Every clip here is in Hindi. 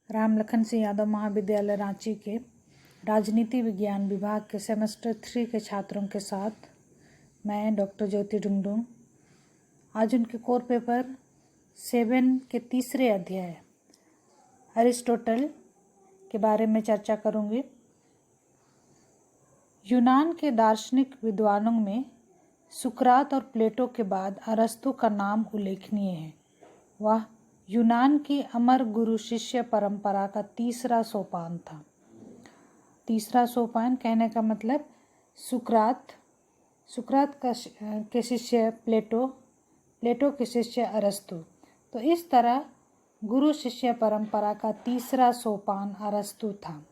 राम लखन सिंह यादव महाविद्यालय रांची के राजनीति विज्ञान विभाग के सेमेस्टर 3 के छात्रों के साथ मैं डॉक्टर ज्योति डुंगडुंग आज उनके कोर पेपर 7 के तीसरे अध्याय अरिस्टोटल के बारे में चर्चा करूंगी। यूनान के दार्शनिक विद्वानों में सुकरात और प्लेटो के बाद अरस्तु का नाम उल्लेखनीय है। वह यूनान की अमर गुरु शिष्य परंपरा का तीसरा सोपान था। तीसरा सोपान कहने का मतलब सुकरात के शिष्य प्लेटो के शिष्य अरस्तु। तो इस तरह गुरु शिष्य परंपरा का तीसरा सोपान अरस्तु था।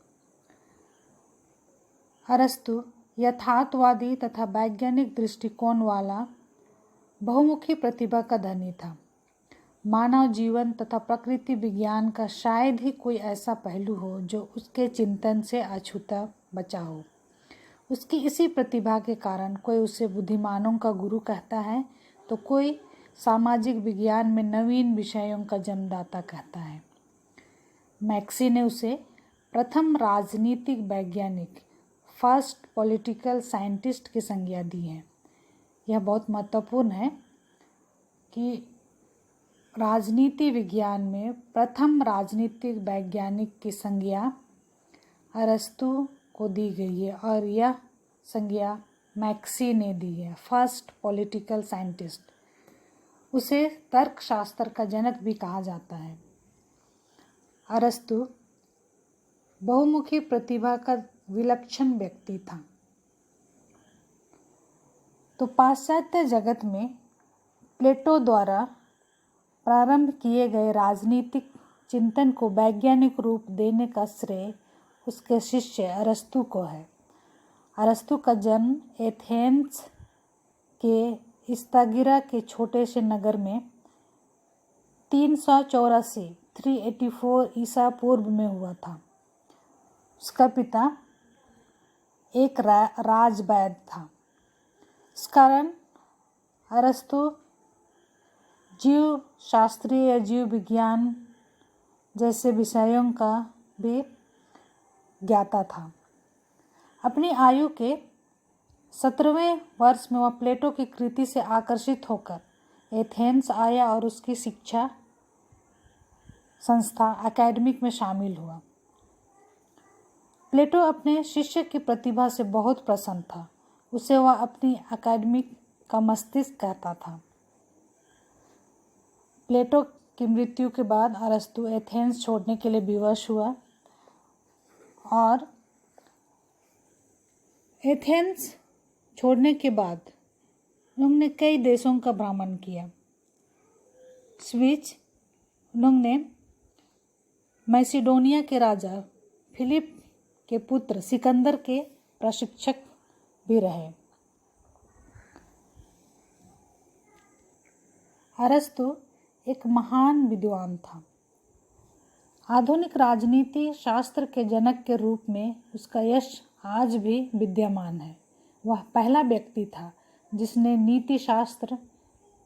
अरस्तु यथार्थवादी तथा वैज्ञानिक दृष्टिकोण वाला बहुमुखी प्रतिभा का धनी था। मानव जीवन तथा प्रकृति विज्ञान का शायद ही कोई ऐसा पहलू हो जो उसके चिंतन से अछूता बचा हो। उसकी इसी प्रतिभा के कारण कोई उसे बुद्धिमानों का गुरु कहता है तो कोई सामाजिक विज्ञान में नवीन विषयों का जन्मदाता कहता है। मैक्सी ने उसे प्रथम राजनीतिक वैज्ञानिक फर्स्ट पॉलिटिकल साइंटिस्ट की संज्ञा दी है। यह बहुत महत्वपूर्ण है कि राजनीति विज्ञान में प्रथम राजनीतिक वैज्ञानिक की संज्ञा अरस्तु को दी गई है और यह संज्ञा मैक्सी ने दी है। फर्स्ट पॉलिटिकल साइंटिस्ट, उसे तर्कशास्त्र का जनक भी कहा जाता है। अरस्तु बहुमुखी प्रतिभा का विलक्षण व्यक्ति था। तो पाश्चात्य जगत में प्लेटो द्वारा प्रारंभ किए गए राजनीतिक चिंतन को वैज्ञानिक रूप देने का श्रेय उसके शिष्य अरस्तु को है। अरस्तु का जन्म एथेंस के स्तागिरा के छोटे से नगर में 384 ईसा पूर्व में हुआ था। उसका पिता एक राजवैद्य था। इस कारण अरस्तु जीव शास्त्रीय जीव विज्ञान जैसे विषयों का भी ज्ञाता था। अपनी आयु के 17वें वर्ष में वह प्लेटो की कृति से आकर्षित होकर एथेंस आया और उसकी शिक्षा संस्था एकेडमिक में शामिल हुआ। प्लेटो अपने शिष्य की प्रतिभा से बहुत प्रसन्न था। उसे वह अपनी एकेडमिक का मस्तिष्क कहता था। प्लेटो की मृत्यु के बाद अरस्तु एथेंस छोड़ने के लिए विवश हुआ और एथेंस छोड़ने के बाद उन्होंने कई देशों का भ्रमण किया। उन्होंने मैसिडोनिया के राजा फिलिप के पुत्र सिकंदर के प्रशिक्षक भी रहे। अरस्तु एक महान विद्वान था। आधुनिक राजनीति शास्त्र के जनक के रूप में उसका यश आज भी विद्यमान है। वह पहला व्यक्ति था जिसने नीति शास्त्र,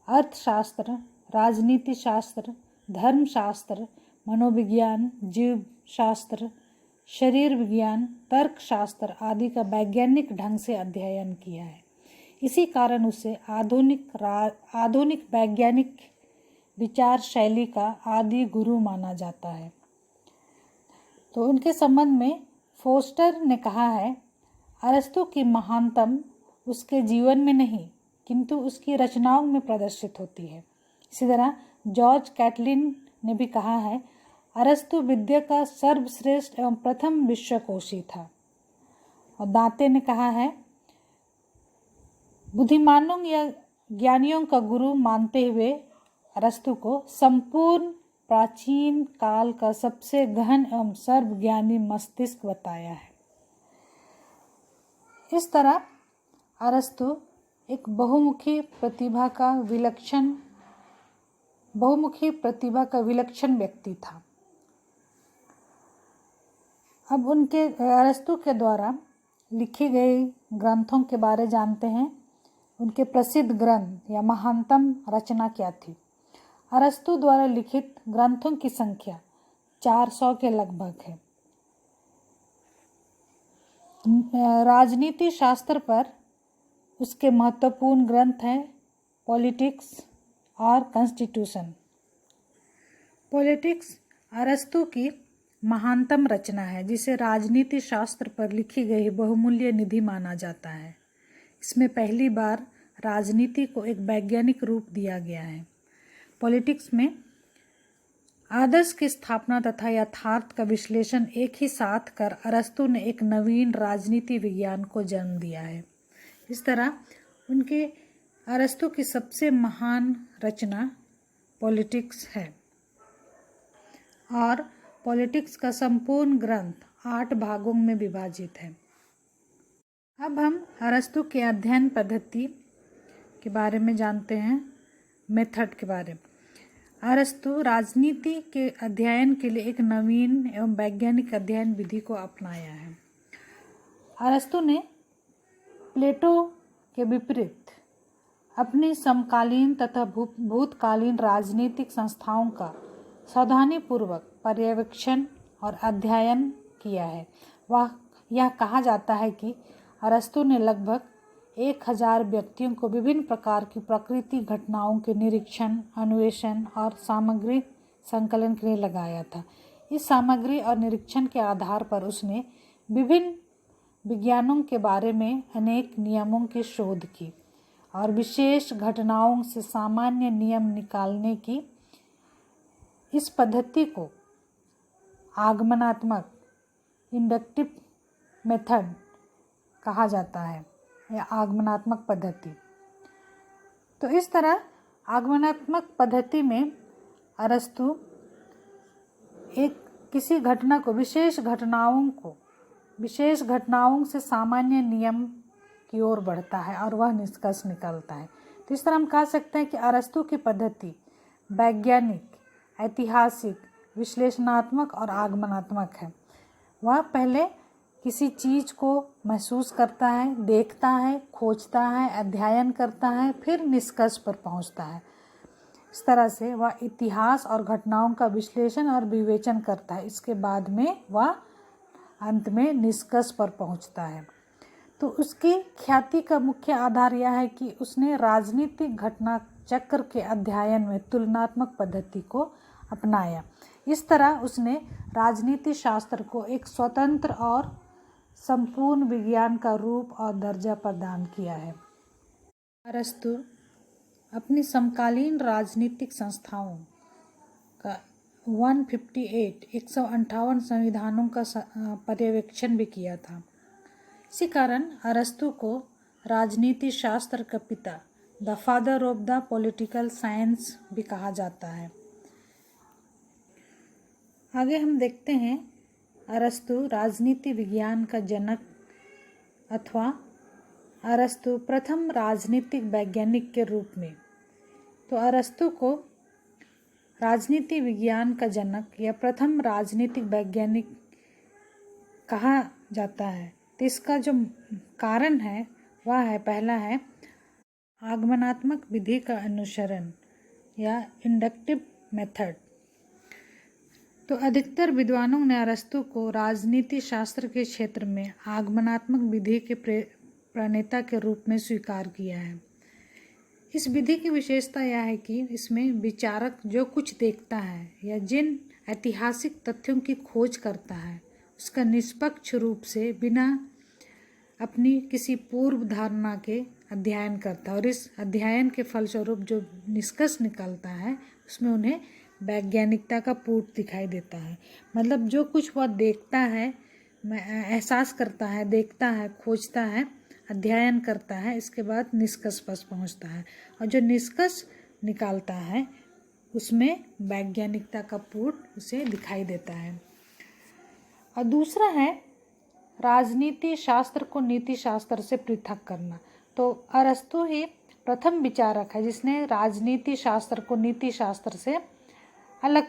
अर्थशास्त्र, राजनीति शास्त्र, धर्मशास्त्र, मनोविज्ञान, जीव शास्त्र, शरीर विज्ञान, तर्कशास्त्र आदि का वैज्ञानिक ढंग से अध्ययन किया है। इसी कारण उसे आधुनिक वैज्ञानिक विचार शैली का आदि गुरु माना जाता है। तो उनके संबंध में फोस्टर ने कहा है, अरस्तु की महानतम उसके जीवन में नहीं किंतु उसकी रचनाओं में प्रदर्शित होती है। इसी तरह जॉर्ज कैटलिन ने भी कहा है, अरस्तु विद्या का सर्वश्रेष्ठ एवं प्रथम विश्वकोशी था। और दांते ने कहा है, बुद्धिमानों या ज्ञानियों का गुरु मानते हुए अरस्तु को संपूर्ण प्राचीन काल का सबसे गहन एवं सर्वज्ञानी मस्तिष्क बताया है। इस तरह अरस्तु एक बहुमुखी प्रतिभा का विलक्षण व्यक्ति था। अब उनके अरस्तु के द्वारा लिखी गई ग्रंथों के बारे जानते हैं। उनके प्रसिद्ध ग्रंथ या महानतम रचना क्या थी? अरस्तु द्वारा लिखित ग्रंथों की संख्या 400 के लगभग है। राजनीति शास्त्र पर उसके महत्वपूर्ण ग्रंथ हैं पॉलिटिक्स और कॉन्स्टिट्यूशन। पॉलिटिक्स अरस्तु की महानतम रचना है, जिसे राजनीति शास्त्र पर लिखी गई बहुमूल्य निधि माना जाता है। इसमें पहली बार राजनीति को एक वैज्ञानिक रूप दिया गया है। पॉलिटिक्स में आदर्श की स्थापना तथा यथार्थ का विश्लेषण एक ही साथ कर अरस्तु ने एक नवीन राजनीति विज्ञान को जन्म दिया है। इस तरह उनके अरस्तु की सबसे महान रचना पॉलिटिक्स है और पॉलिटिक्स का संपूर्ण ग्रंथ 8 भागों में विभाजित है। अब हम अरस्तु के अध्ययन पद्धति के बारे में जानते हैं, मेथड के बारे में। अरस्तु राजनीति के अध्ययन के लिए एक नवीन एवं वैज्ञानिक अध्ययन विधि को अपनाया है। अरस्तु ने प्लेटो के विपरीत अपनी समकालीन तथा भूतकालीन राजनीतिक संस्थाओं का सावधानीपूर्वक पर्यवेक्षण और अध्ययन किया है। यह कहा जाता है कि अरस्तु ने लगभग 1000 व्यक्तियों को विभिन्न प्रकार की प्राकृतिक घटनाओं के निरीक्षण, अन्वेषण और सामग्री संकलन के लिए लगाया था। इस सामग्री और निरीक्षण के आधार पर उसने विभिन्न विज्ञानों के बारे में अनेक नियमों की शोध की और विशेष घटनाओं से सामान्य नियम निकालने की इस पद्धति को आगमनात्मक इंडक्टिव मेथड कहा जाता है या आगमनात्मक पद्धति। तो इस तरह आगमनात्मक पद्धति में अरस्तु किसी घटना को विशेष घटनाओं से सामान्य नियम की ओर बढ़ता है और वह निष्कर्ष निकालता है। तो इस तरह हम कह सकते हैं कि अरस्तु की पद्धति वैज्ञानिक, ऐतिहासिक, विश्लेषणात्मक और आगमनात्मक है। वह पहले किसी चीज़ को महसूस करता है, देखता है, खोजता है, अध्ययन करता है, फिर निष्कर्ष पर पहुंचता है। इस तरह से वह इतिहास और घटनाओं का विश्लेषण और विवेचन करता है। इसके बाद में वह अंत में निष्कर्ष पर पहुंचता है। तो उसकी ख्याति का मुख्य आधार यह है कि उसने राजनीतिक घटना चक्र के अध्ययन में तुलनात्मक पद्धति को अपनाया। इस तरह उसने राजनीति शास्त्र को एक स्वतंत्र और संपूर्ण विज्ञान का रूप और दर्जा प्रदान किया है। अरस्तु अपनी समकालीन राजनीतिक संस्थाओं का 158 संविधानों का पर्यवेक्षण भी किया था। इसी कारण अरस्तु को राजनीति शास्त्र का पिता, the father of the political science भी कहा जाता है। आगे हम देखते हैं अरस्तु राजनीति विज्ञान का जनक अथवा अरस्तु प्रथम राजनीतिक वैज्ञानिक के रूप में। तो अरस्तु को राजनीति विज्ञान का जनक या प्रथम राजनीतिक वैज्ञानिक कहा जाता है। तो इसका जो कारण है वह है, पहला है आगमनात्मक विधि का अनुसरण या इंडक्टिव मेथड। तो अधिकतर विद्वानों ने अरस्तु को राजनीति शास्त्र के क्षेत्र में आगमनात्मक विधि के प्रणेता के रूप में स्वीकार किया है। इस विधि की विशेषता यह है कि इसमें विचारक जो कुछ देखता है या जिन ऐतिहासिक तथ्यों की खोज करता है उसका निष्पक्ष रूप से बिना अपनी किसी पूर्व धारणा के अध्ययन करता है और इस अध्ययन के फलस्वरूप जो निष्कर्ष निकलता है उसमें उन्हें वैज्ञानिकता का पूर्ण दिखाई देता है। मतलब जो कुछ वह देखता है, एहसास करता है, देखता है, खोजता है, अध्ययन करता है, इसके बाद निष्कर्ष पर पहुंचता है और जो निष्कर्ष निकालता है उसमें वैज्ञानिकता का पूर्ण उसे दिखाई देता है। और दूसरा है राजनीति शास्त्र को नीति शास्त्र से पृथक करना। तो अरस्तु ही प्रथम विचारक है जिसने राजनीति शास्त्र को नीति शास्त्र से अलग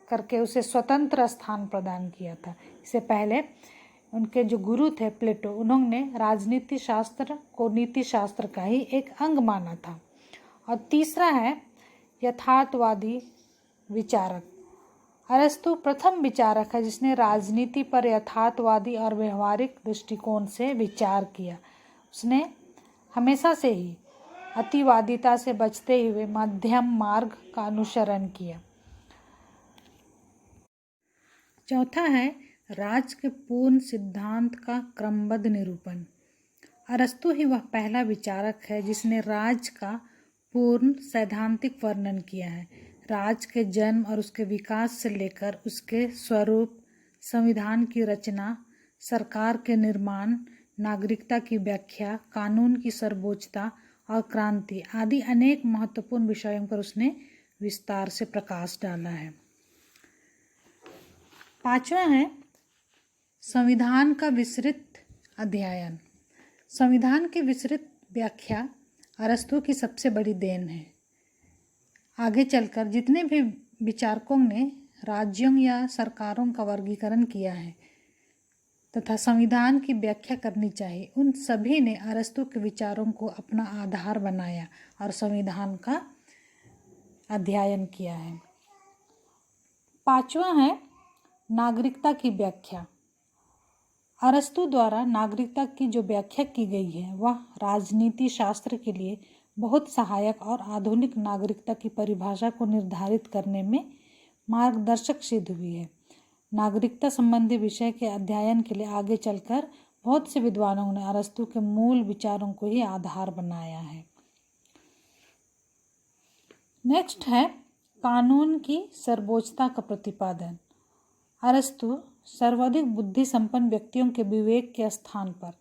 करके उसे स्वतंत्र स्थान प्रदान किया था। इससे पहले उनके जो गुरु थे प्लेटो, उन्होंने राजनीति शास्त्र को नीति शास्त्र का ही एक अंग माना था। और तीसरा है यथार्थवादी विचारक। अरस्तु प्रथम विचारक है जिसने राजनीति पर यथार्थवादी और व्यवहारिक दृष्टिकोण से विचार किया। उसने हमेशा से ही अतिवादिता से बचते हुए मध्यम मार्ग का अनुसरण किया। चौथा है राज के पूर्ण सिद्धांत का क्रमबद्ध निरूपण। अरस्तु ही वह पहला विचारक है जिसने राज का पूर्ण सैद्धांतिक वर्णन किया है। राज के जन्म और उसके विकास से लेकर उसके स्वरूप, संविधान की रचना, सरकार के निर्माण, नागरिकता की व्याख्या, कानून की सर्वोच्चता और क्रांति आदि अनेक महत्वपूर्ण विषयों पर उसने विस्तार से प्रकाश डाला है। पांचवा है संविधान का विस्तृत अध्ययन। संविधान की विस्तृत व्याख्या अरस्तु की सबसे बड़ी देन है। आगे चलकर जितने भी विचारकों ने राज्यों या सरकारों का वर्गीकरण किया है तथा संविधान की व्याख्या करनी चाहिए, उन सभी ने अरस्तु के विचारों को अपना आधार बनाया और संविधान का अध्ययन किया है। पांचवा है नागरिकता की व्याख्या। अरस्तु द्वारा नागरिकता की जो व्याख्या की गई है वह राजनीति शास्त्र के लिए बहुत सहायक और आधुनिक नागरिकता की परिभाषा को निर्धारित करने में मार्गदर्शक सिद्ध हुई है। नागरिकता संबंधी विषय के अध्ययन के लिए आगे चलकर बहुत से विद्वानों ने अरस्तु के मूल विचारों को ही आधार बनाया है। नेक्स्ट है कानून की सर्वोच्चता का प्रतिपादन। अरस्तु सर्वाधिक बुद्धि संपन्न व्यक्तियों के विवेक के स्थान पर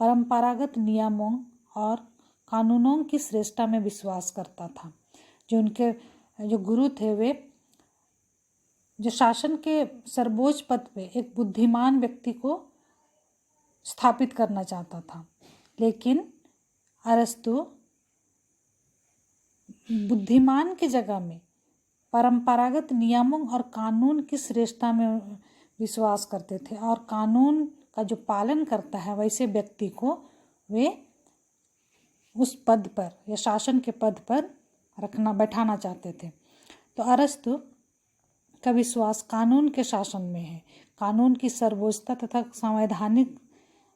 परंपरागत नियमों और कानूनों की श्रेष्ठता में विश्वास करता था। जो उनके जो गुरु थे वे जो शासन के सर्वोच्च पद पे एक बुद्धिमान व्यक्ति को स्थापित करना चाहता था, लेकिन अरस्तु बुद्धिमान की जगह में परंपरागत नियमों और कानून की श्रेष्ठता में विश्वास करते थे और कानून का जो पालन करता है वैसे व्यक्ति को वे उस पद पर या शासन के पद पर बैठाना चाहते थे। तो अरस्तु का विश्वास कानून के शासन में है। कानून की सर्वोच्चता तथा संवैधानिक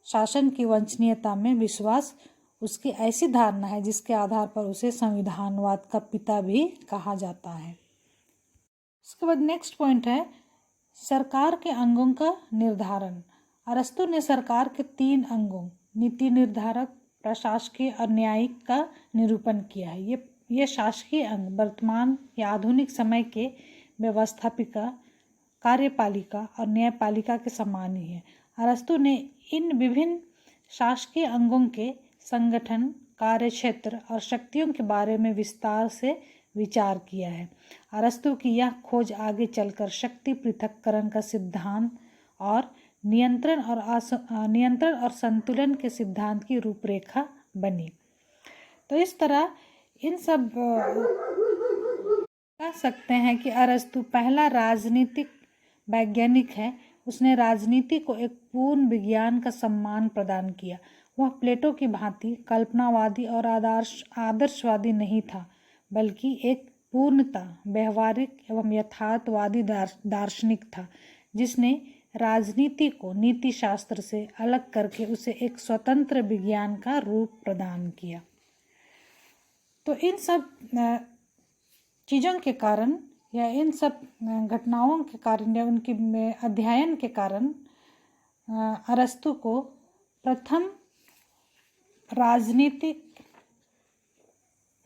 शासन की वंचनीयता में विश्वास उसकी ऐसी धारणा है जिसके आधार पर उसे संविधानवाद का पिता भी कहा जाता है। इसके बाद नेक्स्ट पॉइंट है सरकार के अंगों का निर्धारण। अरस्तु ने सरकार के 3 अंगों नीति निर्धारक, प्रशासकीय और न्यायिक का निरूपण किया है। ये शासकीय अंग वर्तमान या आधुनिक समय के व्यवस्थापिका, कार्यपालिका और न्यायपालिका के समान ही है। अरस्तु ने इन विभिन्न शासकीय अंगों के संगठन, कार्यक्षेत्र और शक्तियों के बारे में विस्तार से विचार किया है। अरस्तु की यह खोज आगे चलकर शक्ति पृथक्करण का सिद्धांत और नियंत्रण और संतुलन के सिद्धांत की रूपरेखा बनी। तो इस तरह इन सब कह सकते हैं कि अरस्तु पहला राजनीतिक वैज्ञानिक है। उसने राजनीति को एक पूर्ण विज्ञान का सम्मान प्रदान किया। वह प्लेटो की भांति कल्पनावादी और आदर्शवादी नहीं था, बल्कि एक पूर्णता व्यवहारिक एवं यथार्थवादी दार्शनिक था, जिसने राजनीति को नीति शास्त्र से अलग करके उसे एक स्वतंत्र विज्ञान का रूप प्रदान किया। तो इन सब चीज़ों के कारण या इन सब घटनाओं के कारण या उनके अध्ययन के कारण अरस्तु को प्रथम राजनीतिक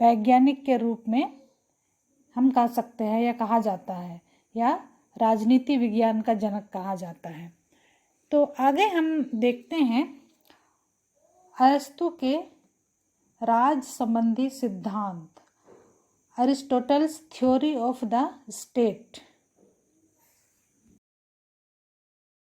वैज्ञानिक के रूप में हम कह सकते हैं या कहा जाता है, या राजनीति विज्ञान का जनक कहा जाता है। तो आगे हम देखते हैं अरस्तु के राज संबंधी सिद्धांत, Aristotle's theory of the state.